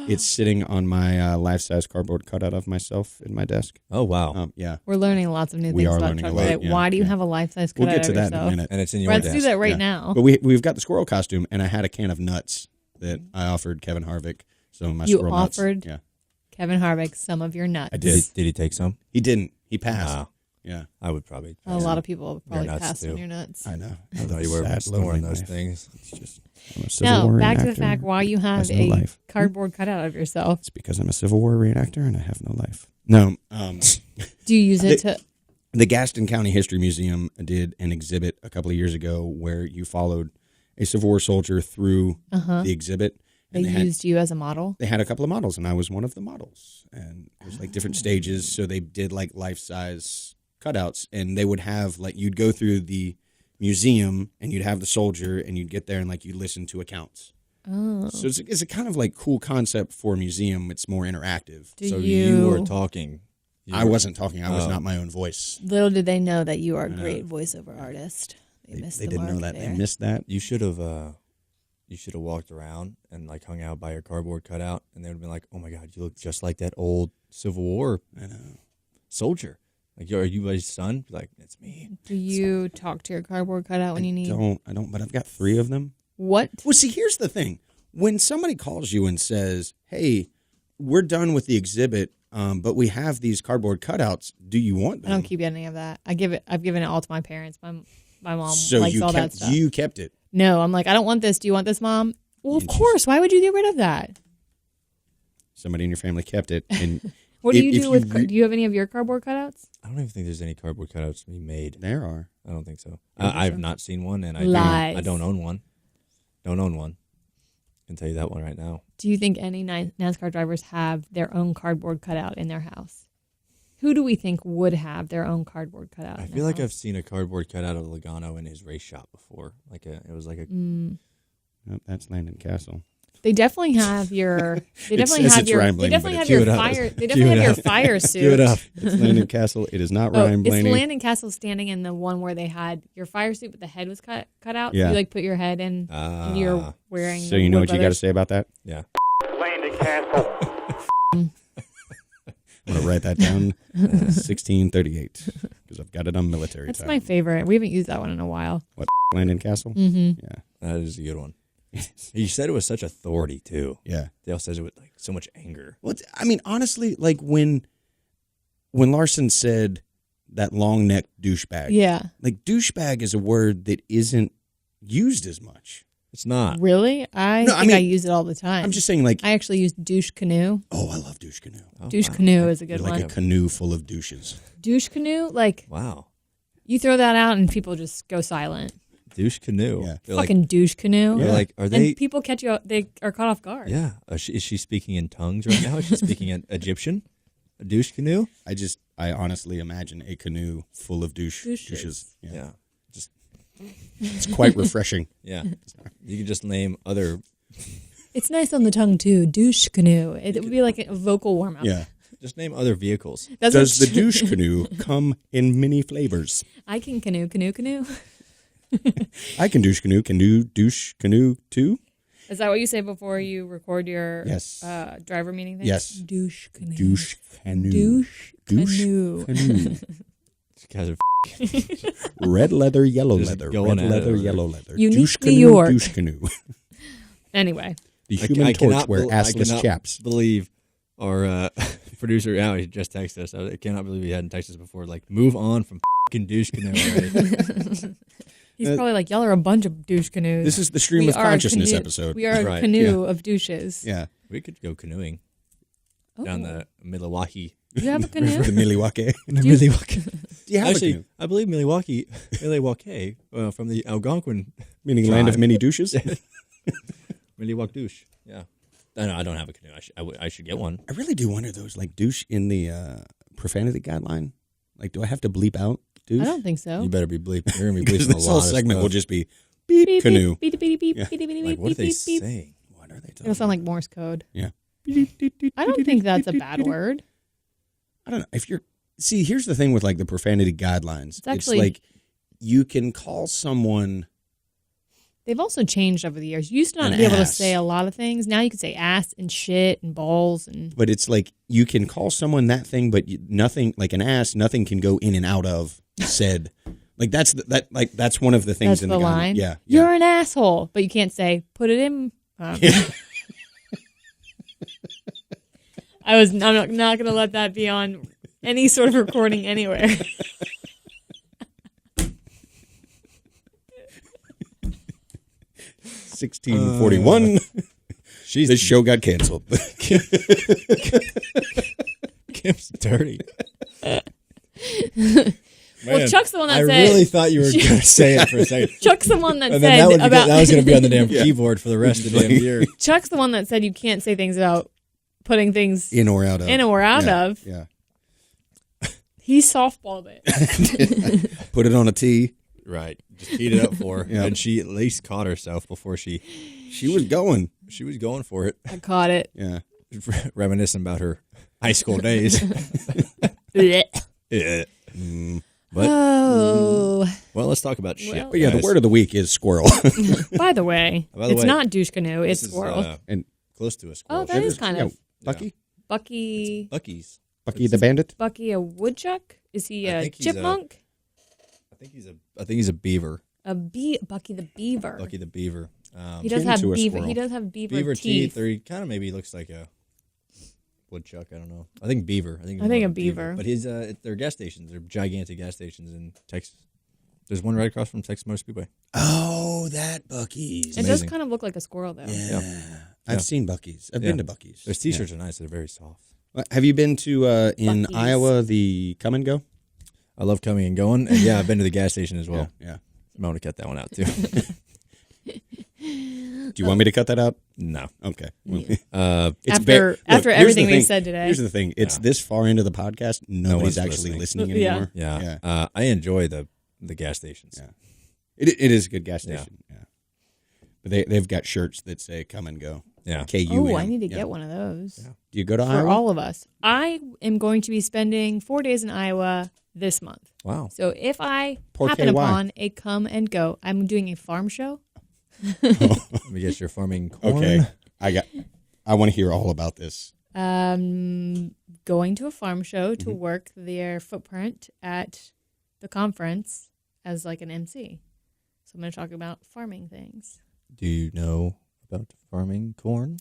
It's sitting on my life-size cardboard cutout of myself in my desk. Oh, wow. Yeah. We're learning lots of new things about truck today. Why do you have a life-size cutout We'll get to of that yourself? in a minute. And it's in your Let's desk. do that right now. But we've got the squirrel costume, and I had a can of nuts that I offered Kevin Harvick. Some of my squirrel nuts. You offered Kevin Harvick some of your nuts. I did. Did he take some? He didn't. He passed. Yeah. I would probably. A lot of people would probably nuts, pass too. on your nuts. I know. I thought you were Sad, storing lonely those life. things. It's just, I'm a Civil Now, War back to the reenactor. fact why you have Has no a life. cardboard cutout of yourself. It's because I'm a Civil War reenactor and I have no life. No. Do you use it to... The Gaston County History Museum did an exhibit a couple of years ago where you followed a Civil War soldier through the exhibit. They used you as a model? They had a couple of models, and I was one of the models. And it was like different stages, so they did like life-size cutouts, and they would have like you'd go through the museum, and you'd have the soldier, and you'd get there, and like you'd listen to accounts. Oh. So it's a kind of like cool concept for a museum. It's more interactive. So you were talking. I wasn't talking. I was not my own voice. Little did they know that you are a great voiceover artist. They didn't know that. There. They missed that. You should have walked around and like hung out by your cardboard cutout, and they would have been like, "Oh my God, you look just like that old Civil War soldier. Like, are you my son?" Like, it's me. Do you talk to your cardboard cutout when you need? I don't. But I've got 3 of them. What? Well, see, here's the thing. When somebody calls you and says, "Hey, we're done with the exhibit, but we have these cardboard cutouts. Do you want them?" I don't keep any of that. I've given it all to my parents. My mom So likes all that stuff. You kept it. No, I'm like, I don't want this. Do you want this, Mom? Well, of course. Why would you get rid of that? Somebody in your family kept it. And What do you do with? Do you have any of your cardboard cutouts? I don't even think there's any cardboard cutouts to be made. There are. I don't think so. I've not seen one, and Lies. I don't own one. Don't own one. I can tell you that one right now. Do you think any NASCAR drivers have their own cardboard cutout in their house? Who do we think would have their own cardboard cutout? I feel like I've seen a cardboard cutout of Logano in his race shop before. Nope, that's Landon Castle. They definitely have your. They It definitely says have it's your. Ryan They Blaney, definitely but have it's- your Cue it up. fire. They Cue definitely have it your up. fire suit. Give it up. It's Landon Castle. It is not Oh, Ryan Blaney. it's Landon Castle standing in the one where they had your fire suit, but the head was cut out. Yeah. So you like put your head in, and you're wearing. So you know Wood what you got to Brothers. say about that? Yeah. Landon Castle. I'm going to write that down. 1638 because I've got it on military That's time. my favorite. We haven't used that one in a while. What, Landon Castle? Mm-hmm. Yeah. That is a good one. You said it with such authority, too. Yeah. Dale says it with like so much anger. Well, I mean, honestly, like when Larson said that long neck douchebag. Yeah. Like douchebag is a word that isn't used as much. It's not. Really? I think I use it all the time. I'm just saying, like, I actually use douche canoe. oh, I love douche canoe. Oh, Douche wow. canoe is a good You're like one. a canoe full of douches. Douche canoe, like Wow. you throw that out and people just go silent. Douche canoe. Yeah. They're Fucking douche canoe. They're like, are they? And people catch you. They are caught off guard. Yeah. Is she speaking in tongues right now? Is she speaking in Egyptian? A douche canoe? I honestly imagine a canoe full of Douches. douches. Yeah. Yeah. It's quite refreshing. Yeah. You can just name other. It's nice on the tongue too. Douche canoe. It would be like a vocal warm up. Yeah. Just name other vehicles. That's Does what- the douche canoe come in many flavors? I can canoe. I can douche canoe. Can do douche canoe too? Is that what you say before you record your Yes. driver meeting thing? Yes. Douche canoe. Douche canoe. Douche Douche canoe. canoe. These guys are Red leather, yellow Just leather. going Red at it leather, over yellow leather. Unique douche New canoe, York. douche canoe. Anyway, The Human Torch wear assless cannot chaps. believe our producer he just texted us. I cannot believe he hadn't texted us before. Like, move on from fucking douche canoe already. he's probably like, y'all are a bunch of douche canoes. This is the stream We of are a consciousness canoe- episode. We are a Right, canoe of douches. Yeah. We could go canoeing Oh. down the Milwaukee. Do you have a canoe? The Milwaukee. Milwaukee. Do you have a Actually, canoe? I believe Milwaukee from the Algonquin Meaning land of Tribe. many douches? Milwaukee douche. Yeah. I don't have a canoe. I should get one. I really do wonder those, like, douche in the profanity guideline. Like, do I have to bleep out douche? I don't think so. You better be bleeping. You're gonna be Because bleeping a this lot whole of segment stuff. will just be beep, Beep, canoe. beep, beep, beep, beep, Yeah. beep, beep, beep, Like, what are beep, they beep, beep. saying? What are they talking It'll sound like Morse code. Yeah. I don't think that's a bad word. I don't know. If you're see, here's the thing with like the profanity guidelines. It's actually- like you can call someone They've also changed over the years. You used to not An be able to ass. say a lot of things. Now you can say ass and shit and balls and but it's like you can call someone that thing, but nothing like an ass, nothing can go in and out of said. Like that's that's one of the things that's in the the guideline. line. Yeah. You're an asshole, but you can't say put it in. I'm not going to let that be on any sort of recording anywhere. 1641. This show got canceled. Kim's dirty. Well, Chuck's the one that I said. really thought you were going to say it for a second. Chuck's the one that And said then about. that was going to be on the damn keyboard for the rest of the damn year. Chuck's the one that said you can't say things about putting things In or out of. in or out Yeah, of. Yeah. He softballed it. Put it on a tee. Right. Just teed it up for her. Yeah. And she at least caught herself before she was going. was going for it. I caught it. Yeah. Reminiscing about her high school days. Blech. Yeah. But, Oh, well, let's talk about shit. Well- But yeah, the guys. word of the week is squirrel. by the way, By the it's way, not douche canoe. This It's is, squirrel. and close to a squirrel. Oh, that is kind of Bucky? Bucky. Bucky's. Bucky the Bandit? Bucky a woodchuck? Is he I a think he's a- chipmunk? I think he's a beaver. Bucky the beaver. Bucky the beaver. He does Akin have to a beaver. squirrel. He does have beaver, Beaver teeth. or he kind of maybe looks like a woodchuck. I don't know. I think beaver. I think I think more a beaver. But his they're gas stations. They're gigantic gas stations in Texas. There's one right across from Texas Motor Speedway. Oh, that Bucky's. It does amazing. kind of look like a squirrel, though. Yeah. Yeah. I've seen Bucky's. I've Yeah. been to Bucky's. Those t-shirts are nice. They're very soft. Yeah. Have you been to in Buc-ee's. Iowa the Come and Go? I love coming and going. And yeah, I've been to the gas station as well. Yeah. I'm going to cut that one out too. Do you want me to cut that out? No. Okay. After here's everything the we thing. said today. Here's the thing. It's this far into the podcast, nobody's one's actually listening Yeah. anymore. Yeah. I enjoy the gas stations. Yeah. It is a good gas Yeah. station. Yeah. But they've got shirts that say "Come and Go." Yeah. KUM. Oh, I need to Yeah. get one of those Do you go to for Iowa? all of us. I am going to be spending 4 days in Iowa this month. Wow. So if I Por happen KY. upon a come and go, I'm doing a farm show. Let me guess, you're farming corn. Okay. I want to hear all about this. Going to a farm show Mm-hmm. to work their footprint at the conference as like an MC. So I'm going to talk about farming things. Do you know about farming corn?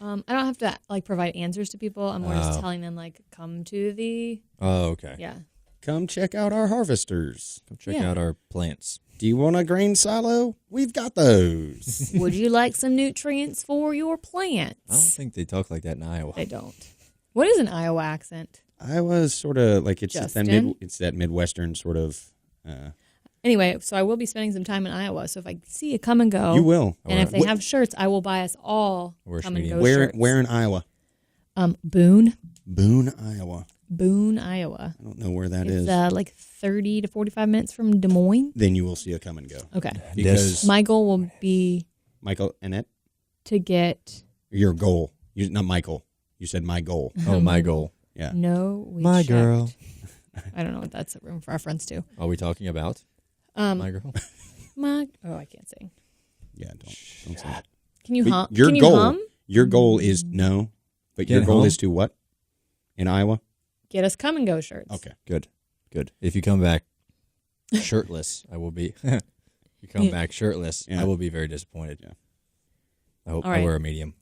I don't have to like provide answers to people. I'm more just Oh. telling them like come to the Oh, okay. yeah. Come check out our harvesters. Come check Yeah. out our plants. Do you want a grain silo? We've got those. Would you like some nutrients for your plants? I don't think they talk like that in Iowa. They don't. What is an Iowa accent? Iowa's sort of like it's just Justin? it's that Midwestern sort of. Anyway, so I will be spending some time in Iowa. So if I see it come and go, You will. and if they have shirts, I will buy us all come and go shirts. Where in Iowa? Boone. Boone, Iowa. Boone, Iowa. I don't know where that is. It's like 30 to 45 minutes from Des Moines. Then you will see a come and go. Okay. Because My goal will be Michael, Annette, to get your goal. Not Michael. You said my goal. Oh, my goal. Yeah. no. My checked. girl. I don't know what that's a reference to. Are we talking about my girl? I can't sing. Yeah, don't say that. Can you But hum? Your Can you goal. hum? Your goal is no, but your Can't goal hum? is to what? In Iowa? Get us come and go shirts. Okay. Good. If you come back shirtless, I will be. You come back shirtless, Yeah. I will be very disappointed. Yeah. I hope All I right. wear a medium.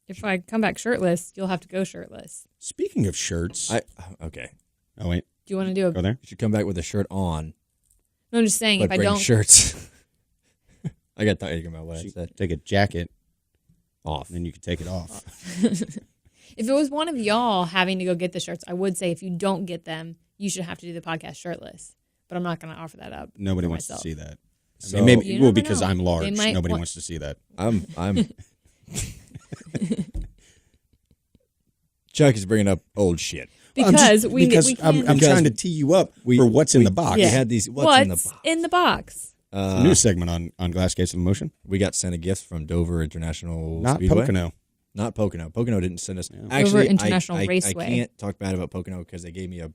If I come back shirtless, you'll have to go shirtless. Speaking of shirts. Okay. Oh, wait. Do you want to do a? Go there. You should come back with a shirt on, No, I'm just saying. but If I bring don't, shirts. I got tired about what I said. Take a jacket, Off. and then you can take it off. if it was one of y'all having to go get the shirts, I would say if you don't get them, you should have to do the podcast shirtless. But I'm not going to offer that up. Nobody for wants myself. to see that. So- I mean, maybe You well never because know. I'm They large. might Nobody want- wants to see that. I'm. Chuck is bringing up old shit. Because we I'm can't. trying to tee you up for what's in the box. We Yeah. had these. What's in the box? It's a new segment on Glass Case of Emotion. We got sent a gift from Dover International Not Speedway. Pocono. Not Pocono. Pocono didn't send us. Yeah. Actually, International I Raceway. can't talk bad about Pocono because they gave me a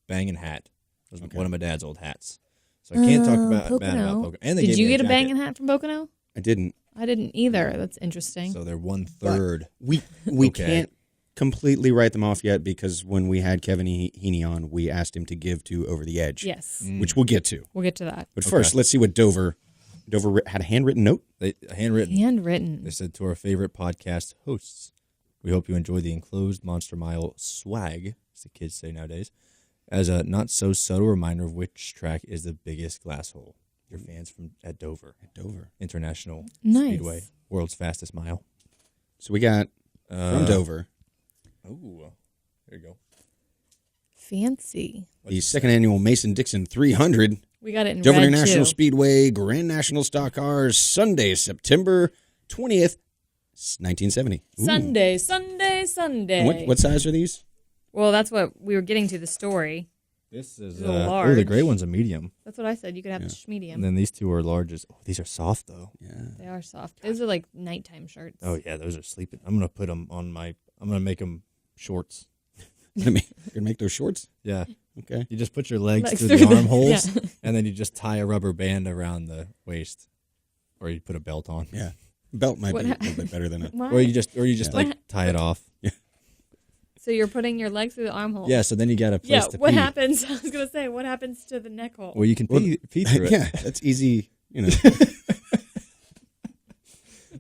banging hat. It was Okay. one of my dad's old hats. So I can't talk bad about Pocono. Pocono. And they Did gave you me get a jacket. banging hat from Pocono? I didn't. I didn't either. That's interesting. So they're 1/3. We Okay. can't completely write them off yet because when we had Kevin Heaney on, we asked him to give to Over the Edge. Yes, Which we'll get to. we'll get to that. But first, let's see what Dover had a handwritten note. They handwritten. Handwritten. They said to our favorite podcast hosts, we hope you enjoy the enclosed Monster Mile swag, as the kids say nowadays, as a not so subtle reminder of which track is the biggest glass hole. Your fans at Dover. Dover. International Nice. Speedway, world's fastest mile. So we got from Dover Oh, there you go. Fancy. the second annual Mason-Dixon 300 We got it in Dover red International too. Speedway Grand National Stock Cars Sunday, September 20th, 1970. Ooh. Sunday. What size are these? Well, that's what we were getting to the story. This is a the large. gray one's a medium, That's what I said. You could have the medium. and then these two are larges. Oh, these are soft though. Yeah. They are soft. Those are like nighttime shirts. Oh yeah, those are sleeping. I'm gonna put them on my. I'm gonna make them shorts. You're going to make those shorts? Yeah, Okay. you just put your legs Legs through through the the- armholes, yeah. and then you just tie a rubber band around the waist, or you put a belt on, Yeah. Belt might What be a ha- little bit better than a... Why? or you just Yeah. like tie it off. So you're putting your legs through the armhole. Yeah, so then you got a place Yeah. to What pee. happens? I was gonna say, what happens to the neck hole? Well, you can pee through it Yeah, that's easy,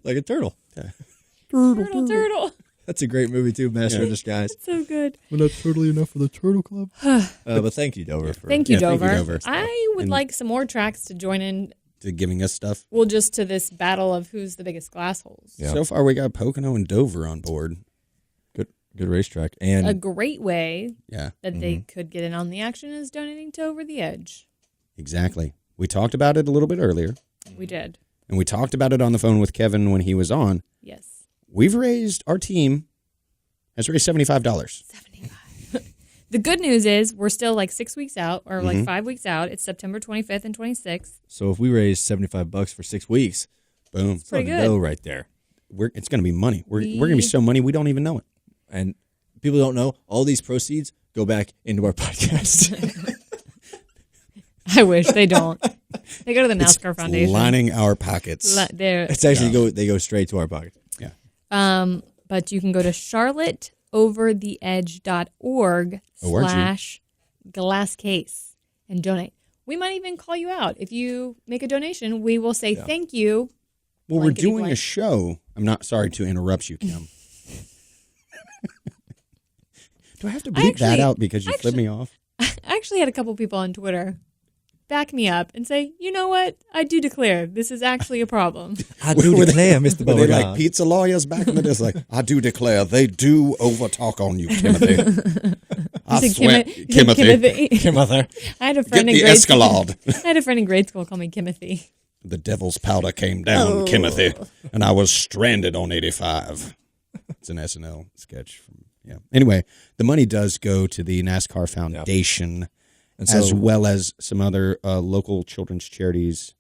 like a turtle. Turtle. That's a great movie too, Master of Disguise. So good. We're not turtly enough for the Turtle Club. But thank you, Dover. For Thank you, Yeah, thank you, Dover. Dover. I would And- like some more tracks to join in. to giving us stuff. Well, just to this battle of who's the biggest glass holes. Yeah. So far, we got Pocono and Dover on board. Good racetrack, and A great way Yeah, that they could get in on the action is donating to Over the Edge. exactly. We talked about it a little bit earlier, We did. and we talked about it on the phone with Kevin when he was on. Yes. Our team has raised $75. 75. The good news is we're still like 6 weeks out or like 5 weeks out. It's September 25th and 26th. so if we raise $75 for 6 weeks, Boom. Pretty fucking good. dough right there. It's going to be money. We're going to be so money we don't even know it. And people don't know all these proceeds go back into our podcast. I wish they don't. They go to the NASCAR It's Foundation. lining our pockets. It's actually they go straight to our pocket. Yeah. But you can go to charlotteovertheedge.org /glass case and donate. We might even call you out. If you make a donation, we will say thank you. Well, we're Blankety doing a blank. show. I'm not sorry to interrupt you, Kim. Do I have to bleep that Actually- out because you flipped me off? I actually had a couple people on Twitter back me up and say, you know what? I do declare this is actually a problem. I do declare, Mr. Were they Beauregard. like pizza lawyers back in the day? It's like, I do declare they do overtalk on you, Timothy. I You said swear, Kimothy. Kimothy. I had a Get friend in the grade school. Escalade. I had a friend in grade school call me Kimothy. The devil's powder came down, Timothy, and I was stranded on 85. It's an SNL sketch. Yeah. Anyway, the money does go to the NASCAR Foundation, And so, as well as some other local children's charities.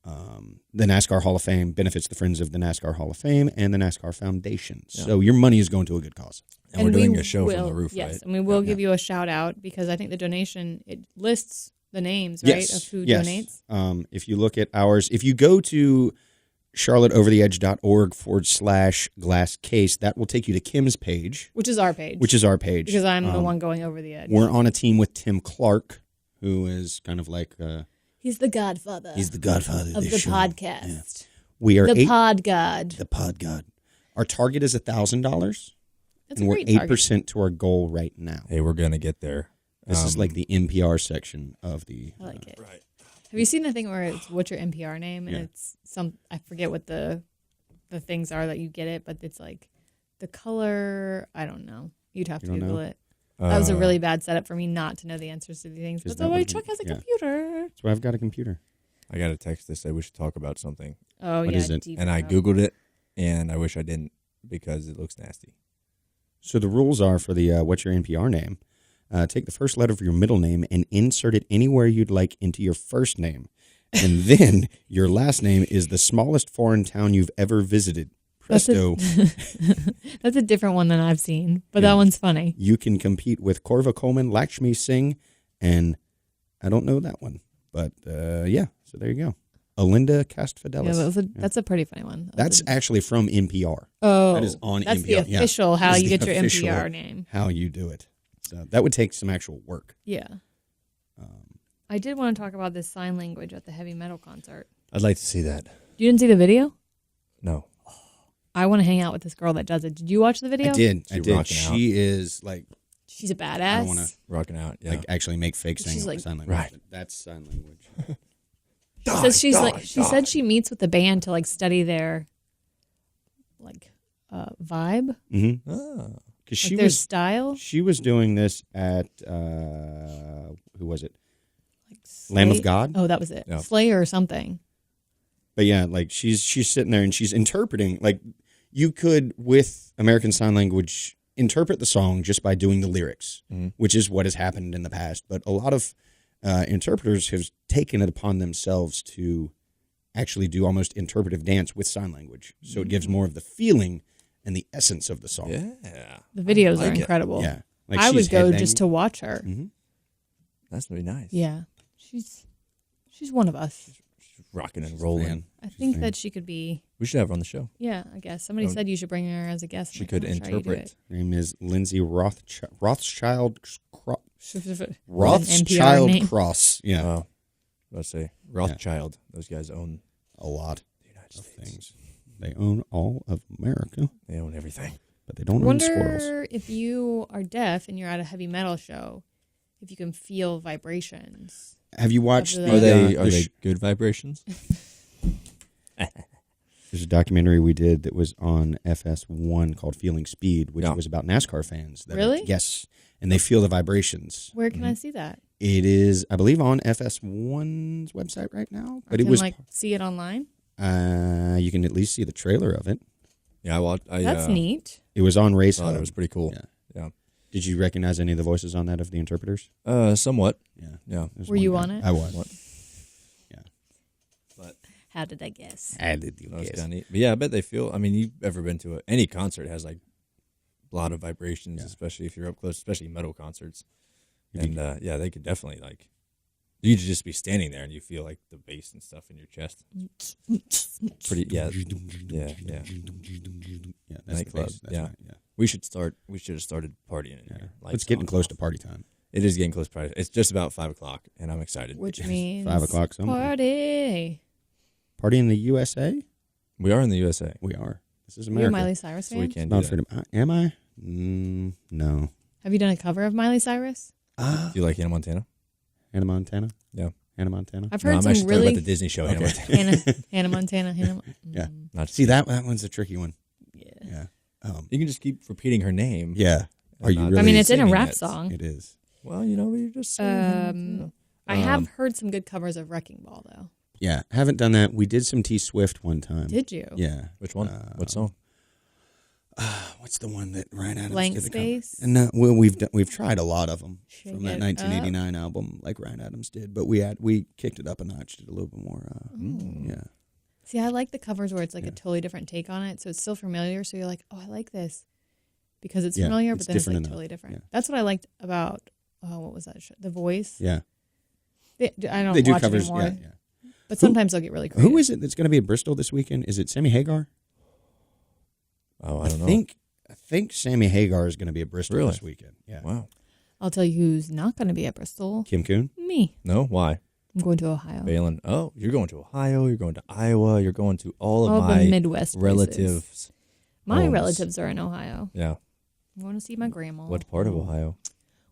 The NASCAR Hall of Fame benefits the Friends of the NASCAR Hall of Fame and the NASCAR Foundation. Yeah. So your money is going to a good cause. and we're doing we a show will, from the roof, yes, right? and we will give you a shout out because I think the donation, it lists the names, right, of who donates. If you look at ours, if you go to charlotteovertheedge.org/glass case, that will take you to Kim's page. Which is our page. Because I'm the one going over the edge. We're on a team with Tim Clark, who is kind of like... He's the godfather. He's the godfather of this the show. podcast. Yeah. We are the pod god. The pod god. Our target is $1,000, That's and a we're great 8% target. to our goal right now. Hey, we're going to get there. This is like the NPR section of the... I like it. Right. Have you seen the thing where it's what's your NPR name? And Yeah. it's I forget what the things are that you get it, but it's like the color, I don't know. You'd have to You don't Google know? it. That was a really bad setup for me not to know the answers to these things. Is But that the way what- Chuck has a yeah. computer. That's why I've got a computer. I got a text that said we should talk about something. Oh, What yeah. is it? deep And I throat. Googled it, and I wish I didn't because it looks nasty. So the rules are for the what's your NPR name? Take the first letter of your middle name and insert it anywhere you'd like into your first name. And then your last name is the smallest foreign town you've ever visited. Presto. That's a different one than I've seen, but Yeah. that one's funny. You can compete with Korva Coleman, Lakshmi Singh, and I don't know that one. But yeah, so there you go. Alinda Castfidelis. Yeah, that's a pretty funny one. That's actually from NPR. Oh, that is on that's NPR. the official how That's you the get your official NPR name. How you do it. So that would take some actual work. Yeah. I did want to talk about this sign language at the heavy metal concert. I'd like to see that. You didn't see the video? No. I want to hang out with this girl that does it. Did you watch the video? I did. She I did. rocking out. She is like, She's a I badass. don't want to Rocking out, yeah. like actually make fake She's like- sign language. Right. That's sign language. She says she said she meets with the band to like study their like vibe, Mm-hmm. Ah. Because like she their was style. she was doing this at who was it? Like Lamb of Slay- God. Oh, that was it. Yeah. Slayer or something. But yeah, like she's sitting there and she's interpreting. Like you could with American Sign Language interpret the song just by doing the lyrics, which is what has happened in the past. But a lot of interpreters have taken it upon themselves to actually do almost interpretive dance with sign language, so it gives more of the feeling and the essence of the song. Yeah. The videos like are it. incredible. Yeah. Like I she's would go headbanging. just to watch her. Mm-hmm. That's going to be nice. Yeah, she's one of us. She's rocking and rolling. Fan. I think fan. that she could be. We should have her on the show. Yeah, I guess somebody Oh. said you should bring her as a guest. She I'm could like, I'm sure you do interpret. Her name is Lindsay Rothschild it. Rothschild name. Cross. Yeah, Oh, let's say Rothschild. Those guys own a lot the United of States. things. They own all of America, They own everything. but they don't I own squirrels. wonder if you are deaf and you're at a heavy metal show, if you can feel vibrations. Have you watched Are the? Are they the are they good vibrations? There's a documentary we did that was on FS1 called Feeling Speed, which Yeah. was about NASCAR fans. That Really? yes, and they feel the vibrations. Where can I see that? It is, I believe, on FS1's website right now. I But it can was. like see it online. You can at least see the trailer of it. Yeah, I watched. That's neat. It was on Race Thought Hub. it was pretty cool. Yeah. Yeah. Did you recognize any of the voices on that of the interpreters? Somewhat. Yeah. Yeah. There's Were one you guy. on it? I was. What? Yeah. But How did I guess? I did you that was guess? kind of neat. But yeah, I bet they feel. I mean, you've ever been to any concert has like a lot of vibrations, Yeah. especially if you're up close, especially metal concerts. If you- And yeah, they could definitely like. You could just be standing there and you feel like the bass and stuff in your chest. Pretty. Yeah. Yeah. Yeah. Yeah, that's the Nightclub, bass. That's yeah. right, yeah. We should start. We should have started partying in Yeah. here. It's getting close to party time. It is getting close to party. It's just about 5:00, and I'm excited. Which means 5 o'clock somewhere. party. Party in the USA? We are in the USA, We are. This is Are you a America. Miley Cyrus so we fan? can't do Not that. freedom. Am I? No. Have you done a cover of Miley Cyrus? Do you like Hannah Montana? Hannah Montana? Yeah. Hannah Montana. I've No, heard I'm some actually talking really about the Disney show. Okay. Hannah Montana. Yeah. Not See, that one's a tricky one. Yeah. Yeah. You can just keep repeating her name. Yeah. Are you not- really? I mean, it's in a singing rap it. song. It is. Well, you're just saying. I have heard some good covers of Wrecking Ball, though. Yeah. Haven't done that. We did some T Swift one time. Did you? Yeah. Which one? What song? What's the one that Ryan Adams Blank did the Space? cover? And well, we've tried a lot of them Shake from that It 1989 album, like Ryan Adams did. But we kicked it up a notch, did a little bit more. Yeah. See, I like the covers where it's like a totally different take on it. So it's still familiar. So you're like, oh, I like this because it's familiar, it's but then it's like different totally enough. different. Yeah. That's what I liked about, what was that show? The Voice. Yeah. I don't They do watch covers. it anymore. Yeah. But sometimes they'll get really creative. Who is it that's going to be at Bristol this weekend? Is it Sammy Hagar? Oh, I don't know. I think Sammy Hagar is going to be at Bristol Really? this weekend. Yeah. Wow. I'll tell you who's not going to be at Bristol. Kim Kuhn? Me. No, why? I'm going to Ohio. Balin. Oh, you're going to Ohio. You're going to Iowa. You're going to all of All my the Midwest places. relatives. My homes. relatives are in Ohio. Yeah. I'm going to see my grandma. What part of Ohio?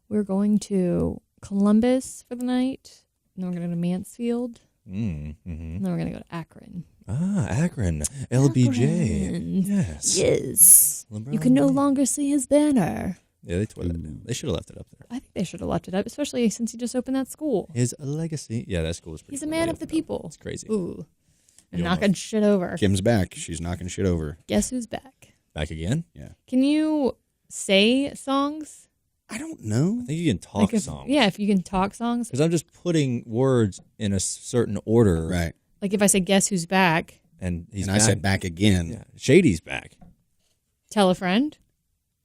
We're going to Columbus for the night. And then we're going to go to Mansfield. Mm-hmm. And then we're going to go to Akron. Ah, Akron. LBJ. Akron. Yes. Yes. LeBron You can no James. longer see his banner. Yeah, they tore that down. They should have left it up there. I think they should have left it up, especially since he just opened that school. His legacy. Yeah, that school is pretty He's a cool. man They of the opened up. people. It's crazy. Ooh. And You knocking shit over. Kim's back. She's knocking shit over. Guess who's back? Back again? Yeah. Can you say songs? I don't know. I think you can talk if, songs. Yeah, if you can talk songs. Because I'm just putting words in a certain order. Right. Like if I say guess who's back, And he's And back. I said back again. Yeah. Shady's back. tell a friend.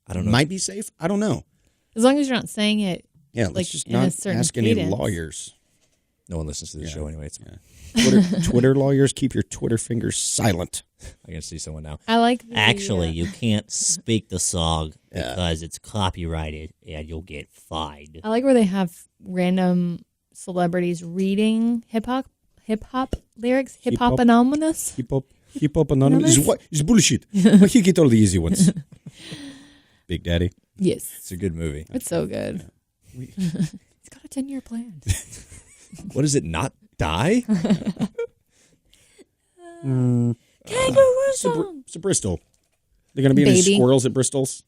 I don't know. Might be safe. I don't know. As long as you're not saying it. Yeah, let's Like, just in a not certain ask any cadence. lawyers. No one listens to this Yeah. show anyway. It's Twitter lawyers, keep your Twitter fingers silent. I can see someone now. I like the, Actually, you can't speak the song because it's copyrighted and you'll get fined. I like where they have random celebrities reading hip hop lyrics, hip hop Hip-hop. anonymous. Hip hop anonymous. It's bullshit. But he get all the easy ones. Big Daddy. Yes, It's a good movie. it's so good. He's got a 10-year plan. What is it? Not die? Kangaroo song. So Bristol. They're going to be any Baby. squirrels at Bristol's?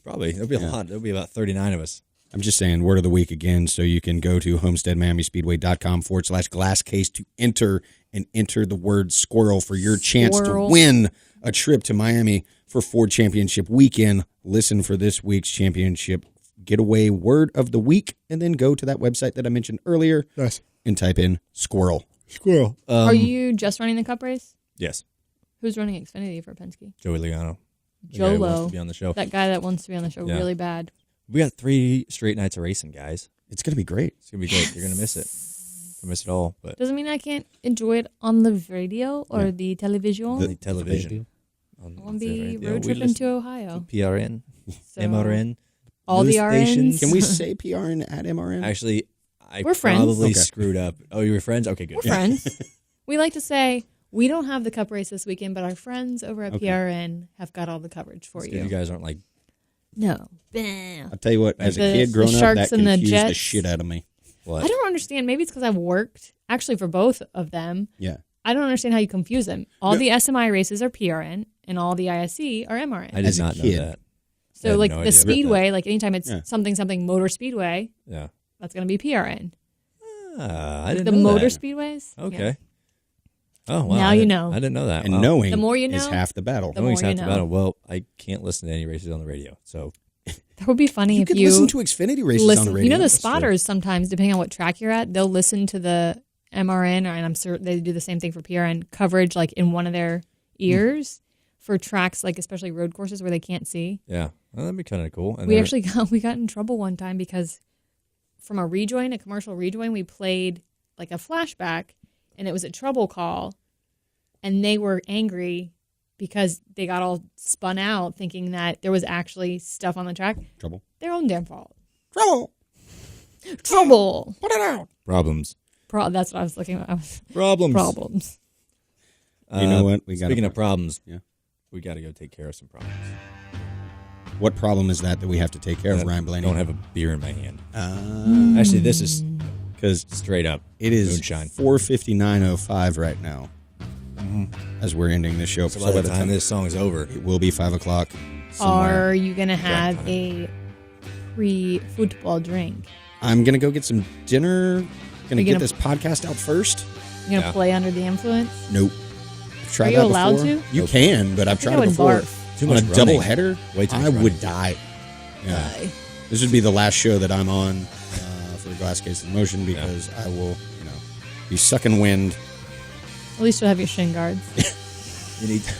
Probably. There'll be a lot. There'll be about 39 of us. I'm just saying, word of the week again, so you can go to homesteadmiamispeedway.com/glass case to enter the word squirrel for your chance to Squirrel. win a trip to Miami for Ford Championship Weekend. Listen for this week's championship getaway word of the week, and then go to that website that I mentioned earlier and type in squirrel. Squirrel. Are you just running the cup race? Yes. Who's running Xfinity for Penske? Joey Logano. The guy who wants Jolo. to be on the show. That guy that wants to be on the show Yeah. really bad. We got 3 straight nights of racing, guys. It's going to be great. It's going to be great. You're going to miss it. You'll miss it all. But Doesn't mean I can't enjoy it on the radio or Yeah. the television. on the television. I'm going to be Yeah, road we tripping to listen Ohio. PRN, So, MRN. all news the RNs. stations. Can we say PRN at MRN? Actually, I We're friends. probably Okay. screwed up. Oh, you were friends? Okay, good. We're friends. We like to say we don't have the cup race this weekend, but our friends over at Okay. PRN have got all the coverage for It's you. good you guys aren't like, No. Bam. I'll tell you what, as a The- kid growing the up, Sharks that and the confused the Jets. shit out of me. what? I don't understand. Maybe it's because I've worked actually for both of them. Yeah. I don't understand how you confuse them. All No. the SMI races are PRN, and all the ISC are MRN. I did As a not know kid. that. I so, had like no the idea about Speedway, like anytime it's Yeah. something motor speedway, Yeah. that's going to be PRN. I didn't The know motor that. speedways. Okay. Yeah. Oh, wow. Now I you didn't- know. I didn't know that. And Wow. knowing The more you is know, half the battle. the Knowing's more you half the know. battle. Well, I can't listen to any races on the radio. So That would be funny You if could you listen to Xfinity races listen. on the radio. You know, the That's true. spotters sometimes, depending on what track you're at, they'll listen to the MRN, and I'm certain they do the same thing for PRN coverage, like in one of their ears for tracks, like especially road courses where they can't see. yeah, well, that'd be kind of cool. And We they're- actually got in trouble one time because from a commercial rejoin, we played like a flashback, and it was a trouble call, and they were angry because they got all spun out thinking that there was actually stuff on the track. Trouble. Their own damn fault. Trouble. Trouble. Put it out. problems. That's what I was looking at. Problems. Problems. You know what? We got Speaking of problems, Yeah. we got to go take care of some problems. What problem is that we have to take care of, Ryan Blaney? Don't have a beer in my hand. Uh, Actually, this is because Straight up. it is Moonshine. 4:59:05 right now as we're ending this show. So by the time this song is over, it will be 5 o'clock somewhere. Are you going to have a pre-football drink? I'm going to go get some dinner. Going to get gonna- this podcast out first. You going to play under the influence? Nope. I've tried Are you that allowed before. to? You can, but I've I think tried I it would before. barf. Too On a much double running. header, Way too much I would running. die. Yeah. Aye. This would be the last show that I'm on for Glass Case in Motion because I will, be sucking wind. At least you'll have your shin guards. You need to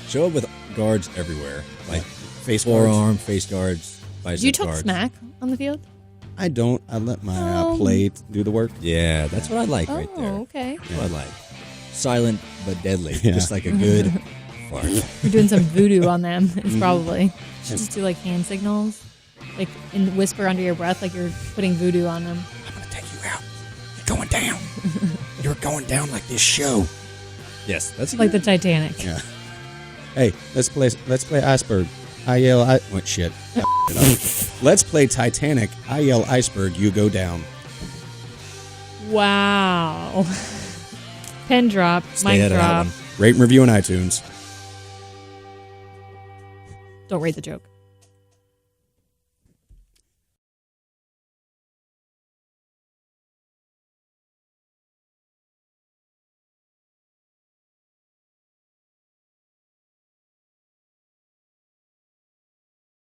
show up with guards everywhere, like Face guards. forearm, face guards, bicep Do you talk guards. smack on the field? I don't. I let my Oh. plate do the work. Yeah, that's what I like right there. Oh, okay. That's what I like. Silent but deadly, Yeah. just like a good fart. You're doing some voodoo on them. It's probably. Just do like hand signals, like and whisper under your breath, like you're putting voodoo on them. I'm gonna take you out. You're going down. You're going down like this show. Yes, that's Like the Titanic. Yeah. Hey, let's play Iceberg. I yell. What shit? Let's play Titanic. I yell iceberg. You go down. Wow. Pen drop. Stay Mic ahead of that drop. one. Rate and review on iTunes. Don't rate the joke.